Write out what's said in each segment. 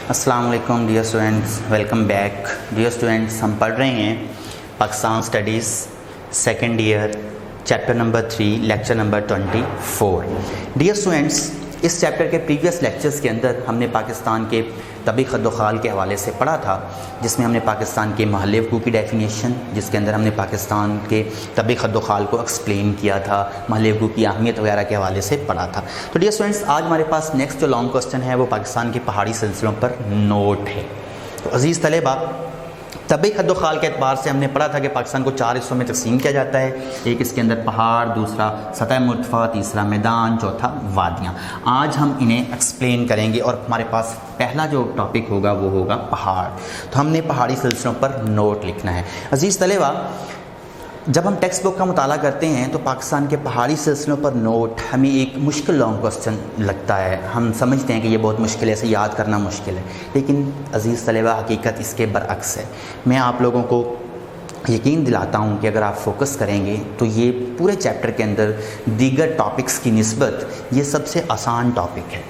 السلام علیکم dear students, welcome back dear students. ہم پڑھ رہے ہیں Pakistan studies second year chapter number 3 lecture number 24۔ Dear students, اس چیپٹر کے پریویس لیکچرز کے اندر ہم نے پاکستان کے طبی خد و خال کے حوالے سے پڑھا تھا، جس میں ہم نے پاکستان کے محلِ وقوع کی ڈیفینیشن، جس کے اندر ہم نے پاکستان کے طبی خد و خال کو ایکسپلین کیا تھا، محلِ وقوع کی اہمیت وغیرہ کے حوالے سے پڑھا تھا۔ تو ڈیئر اسٹوڈنٹس، آج ہمارے پاس نیکسٹ جو لانگ کوسچن ہے وہ پاکستان کے پہاڑی سلسلوں پر نوٹ ہے۔ تو عزیز طلبہ، طبی خد و خال کے اعتبار سے ہم نے پڑھا تھا کہ پاکستان کو 4 حصوں میں تقسیم کیا جاتا ہے۔ ایک اس کے اندر پہاڑ، دوسرا سطح مرتفع، تیسرا میدان، چوتھا وادیاں۔ آج ہم انہیں ایکسپلین کریں گے اور ہمارے پاس پہلا جو ٹاپک ہوگا وہ ہوگا پہاڑ۔ تو ہم نے پہاڑی سلسلوں پر نوٹ لکھنا ہے۔ عزیز طلبہ، جب ہم ٹیکسٹ بک کا مطالعہ کرتے ہیں تو پاکستان کے پہاڑی سلسلوں پر نوٹ ہمیں ایک مشکل لانگ کوسچن لگتا ہے۔ ہم سمجھتے ہیں کہ یہ بہت مشکل ہے، اسے یاد کرنا مشکل ہے، لیکن عزیز طلبہ حقیقت اس کے برعکس ہے۔ میں آپ لوگوں کو یقین دلاتا ہوں کہ اگر آپ فوکس کریں گے تو یہ پورے چیپٹر کے اندر دیگر ٹاپکس کی نسبت یہ سب سے آسان ٹاپک ہے۔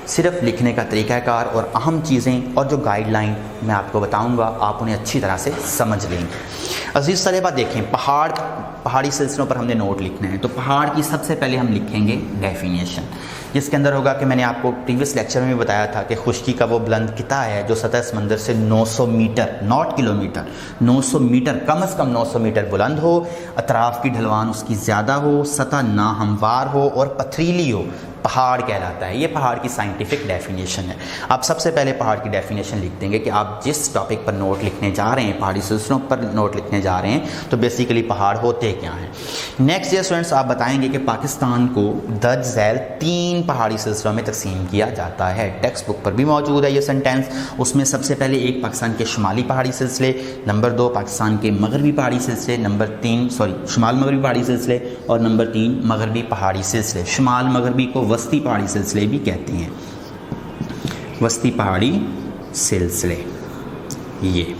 صرف لکھنے کا طریقہ کار اور اہم چیزیں اور جو گائیڈ لائن میں آپ کو بتاؤں گا، آپ انہیں اچھی طرح سے سمجھ لیں گے۔ عزیز طلبہ دیکھیں، پہاڑی سلسلوں پر ہم نے نوٹ لکھنا ہے۔ تو پہاڑ کی سب سے پہلے ہم لکھیں گے ڈیفینیشن، جس کے اندر ہوگا کہ میں نے آپ کو پریویس لیکچر میں بھی بتایا تھا کہ خشکی کا وہ بلند قطع ہے جو سطح سمندر سے 900 میٹر، ناٹ کلومیٹر، 900 میٹر، کم از کم 900 میٹر بلند ہو، اطراف کی ڈھلوان اس کی زیادہ ہو، سطح ناہموار ہو اور پتھریلی ہو، پہاڑ کہلاتا ہے۔ یہ پہاڑ کی سائنٹیفک ڈیفینیشن ہے۔ آپ سب سے پہلے پہاڑ کی ڈیفینیشن لکھ دیں گے کہ آپ جس ٹاپک پر نوٹ لکھنے جا رہے ہیں، پہاڑی سلسلوں پر نوٹ لکھنے جا رہے ہیں، تو بیسیکلی پہاڑ ہوتے کیا ہیں۔ نیکسٹ ڈیئر اسٹوڈنٹس، آپ بتائیں گے کہ پاکستان کو درج ذیل 3 پہاڑی سلسلوں میں تقسیم کیا جاتا ہے۔ ٹیکسٹ بک پر بھی موجود ہے یہ سینٹینس۔ اس میں سب سے پہلے ایک پاکستان کے شمالی پہاڑی سلسلے، نمبر 2 پاکستان کے مغربی پہاڑی سلسلے، شمال مغربی پہاڑی سلسلے، اور نمبر 3 مغربی پہاڑی سلسلے۔ شمال مغربی کو وسطی پہاڑی سلسلے بھی کہتے ہیں، وسطی پہاڑی سلسلے۔ یہ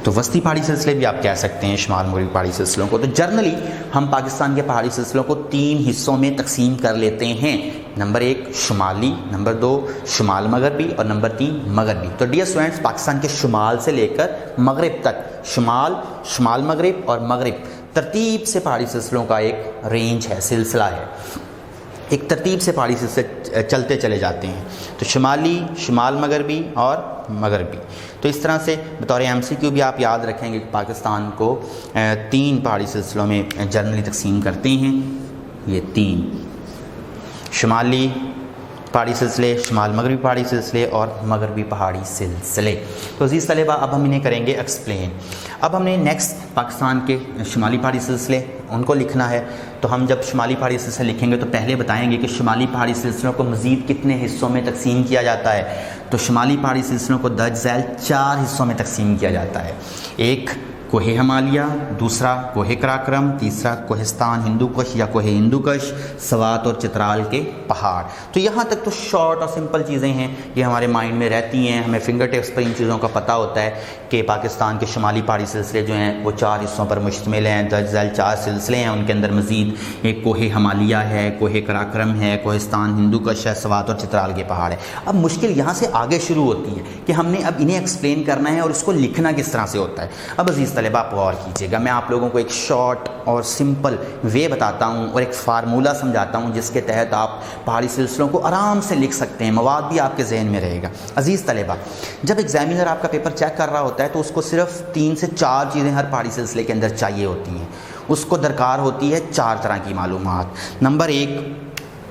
تو وسطی پہاڑی سلسلے بھی آپ کہہ سکتے ہیں شمال مغربی پہاڑی سلسلوں کو۔ تو جرنلی ہم پاکستان کے پہاڑی سلسلوں کو 3 حصوں میں تقسیم کر لیتے ہیں۔ نمبر 1 شمالی، نمبر 2 شمال مغربی، اور نمبر 3 مغربی۔ تو ڈیئر اسٹوڈنٹس، پاکستان کے شمال سے لے کر مغرب تک، شمال مغرب اور مغرب، ترتیب سے پہاڑی سلسلوں کا ایک رینج ہے، سلسلہ ہے، ایک ترتیب سے پہاڑی سلسلے چلتے چلے جاتے ہیں۔ تو شمالی، شمال مغربی اور مغربی۔ تو اس طرح سے بطور MCQ بھی آپ یاد رکھیں گے کہ پاکستان کو 3 پہاڑی سلسلوں میں جنرلی تقسیم کرتے ہیں۔ یہ 3 شمالی پہاڑی سلسلے، شمال مغربی پہاڑی سلسلے اور مغربی پہاڑی سلسلے۔ تو عزیز طلبہ، اب ہم انہیں کریں گے ایکسپلین۔ اب ہم نے نیکسٹ پاکستان کے شمالی پہاڑی سلسلے ان کو لکھنا ہے۔ تو ہم جب شمالی پہاڑی سلسلے لکھیں گے تو پہلے بتائیں گے کہ شمالی پہاڑی سلسلوں کو مزید کتنے حصوں میں تقسیم کیا جاتا ہے۔ تو شمالی پہاڑی سلسلوں کو درج ذیل 4 حصوں میں تقسیم کیا جاتا ہے۔ ایک کوہ ہمالیہ، دوسرا کوہ قراقرم، تیسرا کوہستان ہندوکش یا کوہ ہندوکش، سوات اور چترال کے پہاڑ۔ تو یہاں تک تو شارٹ اور سمپل چیزیں ہیں، یہ ہمارے مائنڈ میں رہتی ہیں، ہمیں فنگر ٹپس پر ان چیزوں کا پتہ ہوتا ہے کہ پاکستان کے شمالی پہاڑی سلسلے جو ہیں وہ 4 حصوں پر مشتمل ہیں۔ درج ذیل 4 سلسلے ہیں، ان کے اندر مزید ایک کوہ ہمالیہ ہے، کوہ قراقرم ہے، کوہستان ہندوکش ہے، سوات اور چترال کے پہاڑ ہے۔ اب مشکل یہاں سے آگے شروع ہوتی ہے کہ ہم نے اب انہیں ایکسپلین کرنا ہے اور اس کو لکھنا کس طرح سے ہوتا ہے۔ اب عزیز طلبہ، آپ غور کیجیے گا، میں آپ لوگوں کو ایک شارٹ اور سمپل وے بتاتا ہوں اور ایک فارمولہ سمجھاتا ہوں جس کے تحت آپ پہاڑی سلسلوں کو آرام سے لکھ سکتے ہیں، مواد بھی آپ کے ذہن میں رہے گا۔ عزیز طلبہ، جب ایگزامینر آپ کا پیپر چیک کر رہا ہوتا ہے تو اس کو صرف 3 سے 4 چیزیں ہر پہاڑی سلسلے کے اندر چاہیے ہوتی ہیں۔ اس کو درکار ہوتی ہے 4 طرح کی معلومات۔ نمبر 1،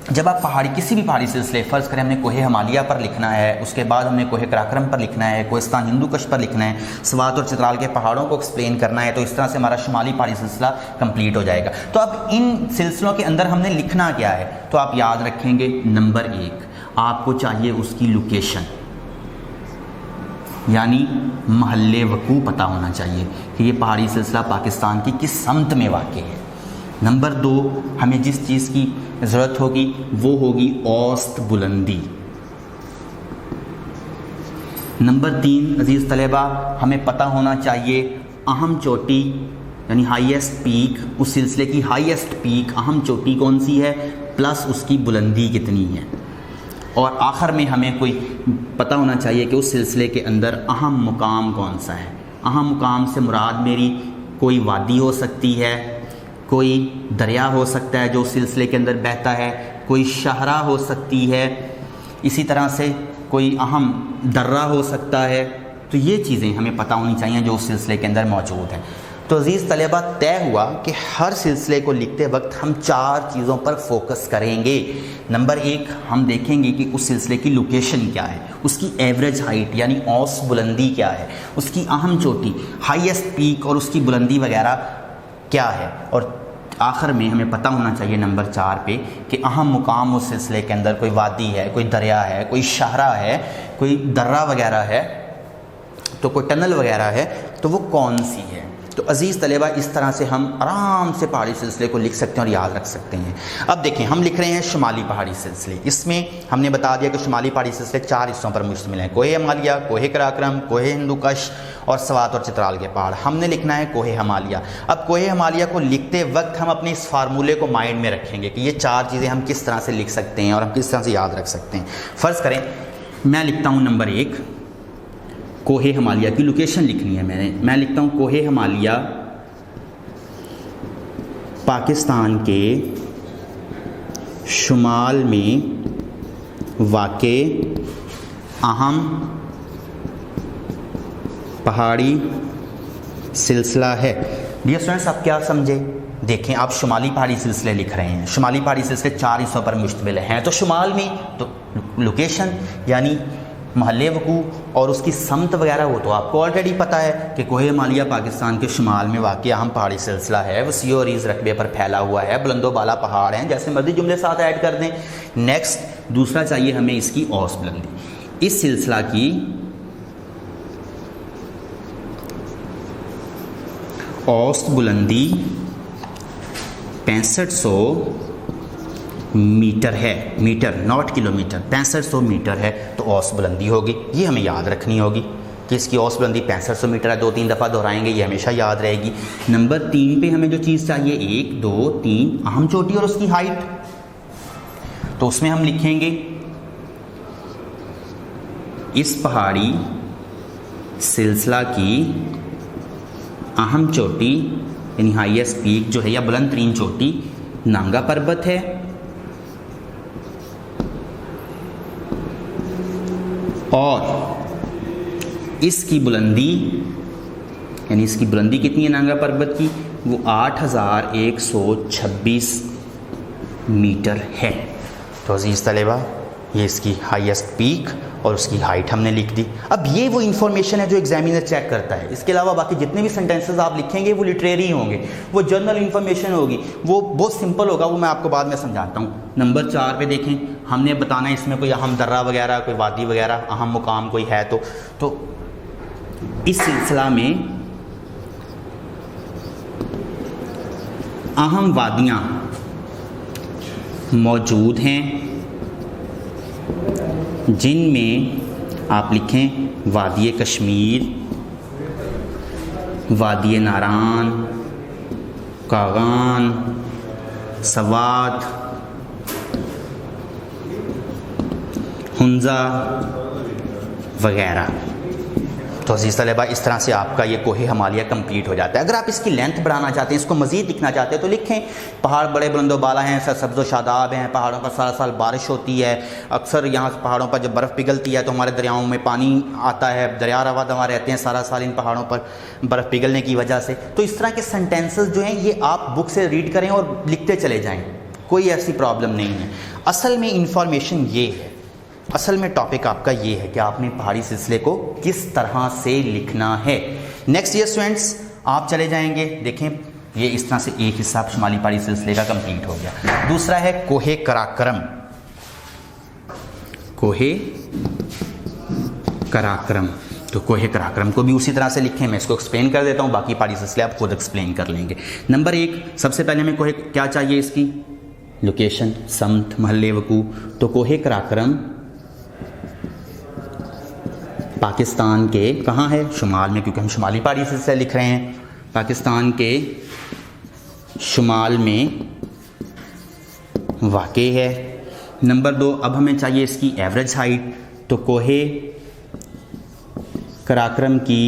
جب آپ کسی بھی پہاڑی سلسلے، فرض کریں ہم نے کوہ ہمالیہ پر لکھنا ہے، اس کے بعد ہم نے کوہ قراقرم پر لکھنا ہے، کوہستان ہندوکش پر لکھنا ہے، سوات اور چترال کے پہاڑوں کو ایکسپلین کرنا ہے، تو اس طرح سے ہمارا شمالی پہاڑی سلسلہ کمپلیٹ ہو جائے گا۔ تو اب ان سلسلوں کے اندر ہم نے لکھنا کیا ہے؟ تو آپ یاد رکھیں گے، نمبر 1 آپ کو چاہیے اس کی لوکیشن، یعنی محلِ وقوع پتہ ہونا چاہیے کہ یہ پہاڑی سلسلہ پاکستان کی کس سمت میں واقع ہے۔ نمبر 2، ہمیں جس چیز کی ضرورت ہوگی وہ ہوگی اوسط بلندی۔ نمبر 3 عزیز طلبہ، ہمیں پتہ ہونا چاہیے اہم چوٹی، یعنی ہائیسٹ پیک، اس سلسلے کی ہائیسٹ پیک، اہم چوٹی کون سی ہے، پلس اس کی بلندی کتنی ہے۔ اور آخر میں ہمیں کوئی پتہ ہونا چاہیے کہ اس سلسلے کے اندر اہم مقام کون سا ہے. اہم مقام سے مراد میری کوئی وادی ہو سکتی ہے, کوئی دریا ہو سکتا ہے جو اس سلسلے کے اندر بہتا ہے, کوئی شاہراہ ہو سکتی ہے, اسی طرح سے کوئی اہم درہ ہو سکتا ہے. تو یہ چیزیں ہمیں پتہ ہونی چاہیے جو اس سلسلے کے اندر موجود ہیں. تو عزیز طلباء, طے ہوا کہ ہر سلسلے کو لکھتے وقت ہم 4 چیزوں پر فوکس کریں گے. نمبر 1, ہم دیکھیں گے کہ اس سلسلے کی لوکیشن کیا ہے, اس کی ایوریج ہائٹ یعنی اوسط بلندی کیا ہے, اس کی اہم چوٹی ہائیسٹ پیک اور اس کی بلندی وغیرہ کیا ہے, اور آخر میں ہمیں پتہ ہونا چاہیے نمبر 4 پہ کہ اہم مقام اس سلسلے کے اندر کوئی وادی ہے, کوئی دریا ہے, کوئی شاہراہ ہے, کوئی درہ وغیرہ ہے, تو کوئی ٹنل وغیرہ ہے, تو وہ کون سی ہے. تو عزیز طلباء, اس طرح سے ہم آرام سے پہاڑی سلسلے کو لکھ سکتے ہیں اور یاد رکھ سکتے ہیں. اب دیکھیں, ہم لکھ رہے ہیں شمالی پہاڑی سلسلے. اس میں ہم نے بتا دیا کہ شمالی پہاڑی سلسلے 4 حصوں پر مشتمل ہیں: کوہ ہمالیہ, کوہ قراقرم, کوہ ہندوکش اور سوات اور چترال کے پہاڑ. ہم نے لکھنا ہے کوہ ہمالیہ. اب کوہ ہمالیہ کو لکھتے وقت ہم اپنے اس فارمولے کو مائنڈ میں رکھیں گے کہ یہ 4 چیزیں ہم کس طرح سے لکھ سکتے ہیں اور ہم کس طرح سے یاد رکھ سکتے ہیں. فرض کریں میں لکھتا ہوں نمبر 1, کوہ ہمالیہ کی لوکیشن لکھنی ہے میں لکھتا ہوں کوہ ہمالیہ پاکستان کے شمال میں واقع اہم پہاڑی سلسلہ ہے. ڈیئر اسٹوڈنٹس, آپ کیا سمجھے؟ دیکھیں, آپ شمالی پہاڑی سلسلے لکھ رہے ہیں. شمالی پہاڑی سلسلے 4 حصوں پر مشتمل ہیں. تو شمال میں تو لوکیشن یعنی محل وقوع اور اس کی سمت وغیرہ وہ تو آپ کو آلریڈی پتہ ہے کہ کوہ ہمالیہ پاکستان کے شمال میں واقع اہم پہاڑی سلسلہ ہے, وسیع و عریض رقبے پر پھیلا ہوا ہے, بلند و بالا پہاڑ ہیں, جیسے مرضی جملے ساتھ ایڈ کر دیں. نیکسٹ, دوسرا چاہیے ہمیں اس کی اوسط بلندی. اس سلسلہ کی اوسط بلندی 6500 میٹر ہے. Metre not kilometre, 6500 metre ہے تو اوسط بلندی ہوگی. یہ ہمیں یاد رکھنی ہوگی کہ اس کی اوسط بلندی 6500 میٹر ہے. 2-3 دفعہ دہرائیں گے, یہ ہمیشہ یاد رہے گی. نمبر 3 پہ ہمیں جو چیز چاہیے 1, 2, 3 اہم چوٹی اور اس کی ہائٹ. تو اس میں ہم لکھیں گے اس پہاڑی سلسلہ کی اہم چوٹی یعنی ہائیسٹ پیک جو ہے یا بلند ترین چوٹی نانگا پربت ہے, اور اس کی بلندی یعنی اس کی بلندی کتنی ہے نانگا پربت کی, وہ 8126 میٹر ہے. تو عزیز طلباء, یہ اس کی ہائیسٹ پیک اور اس کی ہائٹ ہم نے لکھ دی. اب یہ وہ انفارمیشن ہے جو ایگزامینر چیک کرتا ہے. اس کے علاوہ باقی جتنے بھی سینٹینسز آپ لکھیں گے وہ لٹریری ہوں گے, وہ جنرل انفارمیشن ہوگی, وہ بہت سمپل ہوگا, وہ میں آپ کو بعد میں سمجھاتا ہوں. نمبر 4 پہ دیکھیں, ہم نے بتانا ہے اس میں کوئی اہم درہ وغیرہ, کوئی وادی وغیرہ, اہم مقام کوئی ہے تو اس سلسلہ میں اہم وادیاں موجود ہیں جن میں آپ لکھیں وادی کشمیر, وادی ناران, کاغان, سوات, ہنزا وغیرہ. تو عزیز طلباء, اس طرح سے آپ کا یہ کوہ ہمالیہ کمپلیٹ ہو جاتا ہے. اگر آپ اس کی لینتھ بڑھانا چاہتے ہیں, اس کو مزید لکھنا چاہتے ہیں, تو لکھیں پہاڑ بڑے بلند و بالا ہیں, سبز و شاداب ہیں, پہاڑوں پر سارا سال بارش ہوتی ہے, اکثر یہاں پہاڑوں پر جب برف پگھلتی ہے تو ہمارے دریاؤں میں پانی آتا ہے, دریا رواں دواں رہتے ہیں سارا سال ان پہاڑوں پر برف پگھلنے کی وجہ سے. تو اس طرح کے سینٹینسز جو ہیں یہ آپ بک سے ریڈ کریں اور لکھتے چلے جائیں, کوئی ایسی پرابلم نہیں ہے. اصل میں انفارمیشن یہ ہے, اصل میں ٹاپک آپ کا یہ ہے کہ آپ نے پہاڑی سلسلے کو کس طرح سے لکھنا ہے. نیکسٹ ایئر اسٹوڈنٹس, آپ چلے جائیں گے, دیکھیں یہ اس طرح سے ایک حصہ شمالی پہاڑی سلسلے کا کمپلیٹ ہو گیا. دوسرا ہے کوہ قراقرم. کوہ قراقرم, تو کوہ قراقرم کو بھی اسی طرح سے لکھیں. میں اس کو ایکسپلین کر دیتا ہوں, باقی پہاڑی سلسلے آپ خود ایکسپلین کر لیں گے. نمبر 1, سب سے پہلے ہمیں کوہ کیا چاہیے, اس کی لوکیشن, سمت, محل وقوع. تو کوہ قراقرم پاکستان کے کہاں ہے, شمال میں, کیونکہ ہم شمالی پہاڑی سلسلہ لکھ رہے ہیں. پاکستان کے شمال میں واقع ہے. نمبر 2 اب ہمیں چاہیے اس کی ایوریج ہائٹ، تو کوہ قراقرم کی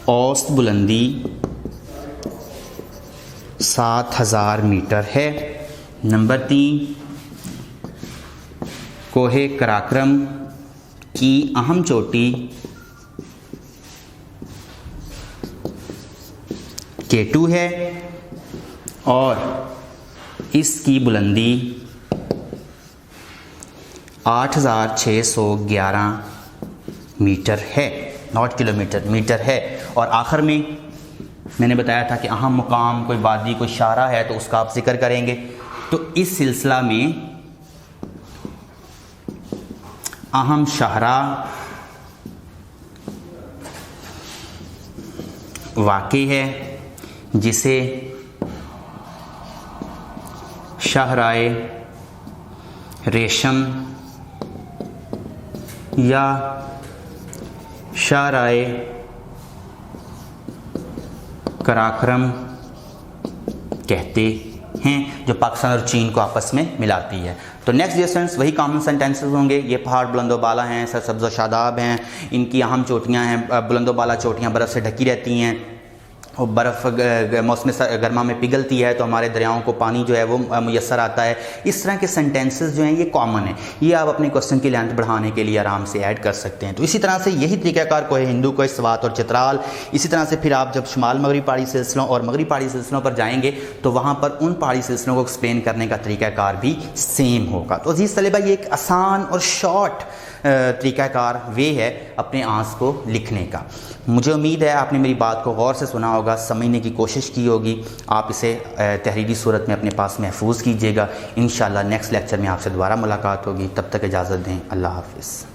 اوسط بلندی 7000 میٹر ہے۔ نمبر 3 کوہ قراقرم کی اہم چوٹی K2 ہے اور اس کی بلندی 8611 میٹر ہے، ناٹ کلومیٹر، میٹر ہے۔ اور آخر میں نے بتایا تھا کہ اہم مقام کوئی وادی، کوئی شاہراہ ہے تو اس کا آپ ذکر کریں گے۔ تو اس سلسلہ میں اہم شاہراہ واقع ہے جسے شاہراہ ریشم یا شاہراہ قراقرم کہتے ہیں، جو پاکستان اور چین کو آپس میں ملاتی ہے۔ تو نیکسٹ ڈیئر اسٹوڈنٹس وہی کامن سینٹینسز ہوں گے۔ یہ پہاڑ بلند و بالا ہیں، سرسبز و شاداب ہیں، ان کی اہم چوٹیاں ہیں، بلند و بالا چوٹیاں برف سے ڈھکی رہتی ہیں، اور برف موسم گرما میں پگھلتی ہے تو ہمارے دریاؤں کو پانی جو ہے وہ میسر آتا ہے۔ اس طرح کے سینٹینسز جو ہیں یہ کامن ہیں، یہ آپ اپنے کوسچن کی لینتھ بڑھانے کے لیے آرام سے ایڈ کر سکتے ہیں۔ تو اسی طرح سے یہی طریقہ کار کوہ ہندو، کوہ سوات اور چترال، اسی طرح سے پھر آپ جب شمال مغربی پہاڑی سلسلوں اور مغربی پہاڑی سلسلوں پر جائیں گے تو وہاں پر ان پہاڑی سلسلوں کو ایکسپلین کرنے کا طریقہ کار بھی سیم ہوگا۔ تو عزیز طلبہ یہ ایک آسان اور شارٹ طریقہ کار وے ہے اپنے آنسر کو لکھنے کا۔ مجھے امید ہے آپ نے میری بات کو غور سے سنا ہوگا، سمجھنے کی کوشش کی ہوگی، آپ اسے تحریری صورت میں اپنے پاس محفوظ کیجیے گا۔ انشاءاللہ نیکسٹ لیکچر میں آپ سے دوبارہ ملاقات ہوگی، تب تک اجازت دیں، اللہ حافظ۔